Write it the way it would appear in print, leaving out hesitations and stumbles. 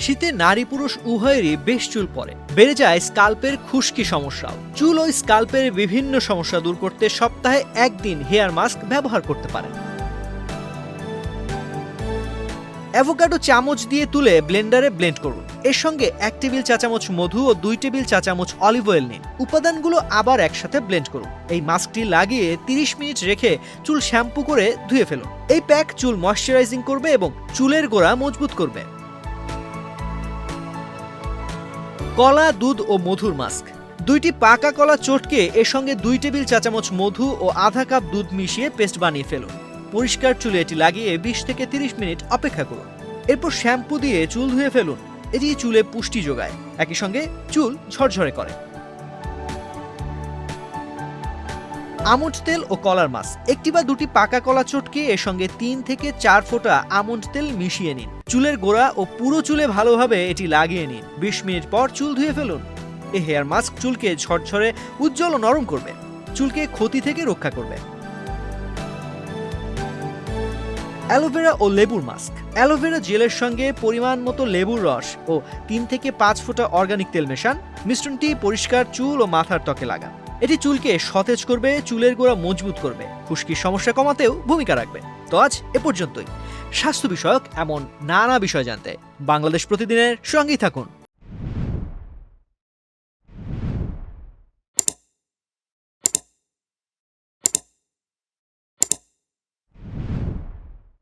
শীতে নারী পুরুষ উভয়েরই বেশ চুল পড়ে, বেড়ে যায় স্কাল্পের খুশকি সমস্যাও। চুল ও স্কাল্পের বিভিন্ন সমস্যা দূর করতে সপ্তাহে একদিন হেয়ার মাস্ক ব্যবহার করতে পারেন। অ্যাভোকাডো চামচ দিয়ে তুলে ব্লেন্ডারে ব্লেন্ড করুন। এর সঙ্গে 1 টেবিল চা চামচ মধু ও 2 টেবিল চা চামচ অলিভ অয়েল নিন। উপাদানগুলো আবার একসাথে ব্লেন্ড করুন। এই মাস্কটি লাগিয়ে 30 মিনিট রেখে চুল শ্যাম্পু করে ধুয়ে ফেলুন। এই প্যাক চুল ময়শ্চারাইজিং করবে এবং চুলের গোড়া মজবুত করবে। কলা, দুধ ও মধুর মাস্ক। 2টি পাকা কলা চটকে এর সঙ্গে 2 টেবিল চা চামচ মধু ও আধা কাপ দুধ মিশিয়ে পেস্ট বানিয়ে ফেলুন। পরিষ্কার চুলে এটি লাগিয়ে 20 থেকে 30 মিনিট অপেক্ষা করুন। এরপর শ্যাম্পু দিয়ে চুল ধুয়ে ফেলুন। এটি চুলে পুষ্টি যোগায়, একই সঙ্গে চুল ঝরঝরে করে। আমন্ড তেল ও কলার মাস্ক। 1টি বা 2টি পাকা কলা চটকে এর সঙ্গে 3 থেকে 4 ফোঁটা আমন্ড তেল মিশিয়ে নিন। চুলের গোড়া ও পুরো চুলে ভালোভাবে এটি লাগিয়ে নিন। 20 মিনিট পর চুল ধুয়ে ফেলুন। এই হেয়ার মাস্ক চুলকে ঝরঝরে, উজ্জ্বল ও নরম করবে, চুলকে ক্ষতি থেকে রক্ষা করবে। অ্যালোভেরা ও লেবুর মাস্ক। অ্যালোভেরা জেলের সঙ্গে পরিমাণ মতো লেবুর রস ও 3 থেকে 5 ফোঁটা অর্গানিক তেল মেশান। মিশ্রণটি পরিষ্কার চুল ও মাথার ত্বকে লাগান। এটি চুলকে সতেজ করবে, চুলের গোড়া মজবুত করবে, খুশকির সমস্যা কমাতেও ভূমিকা রাখবে। তো আজ এ পর্যন্তই। স্বাস্থ্য বিষয়ক এমন নানা বিষয় জানতে বাংলাদেশ প্রতিদিনের সঙ্গেই থাকুন।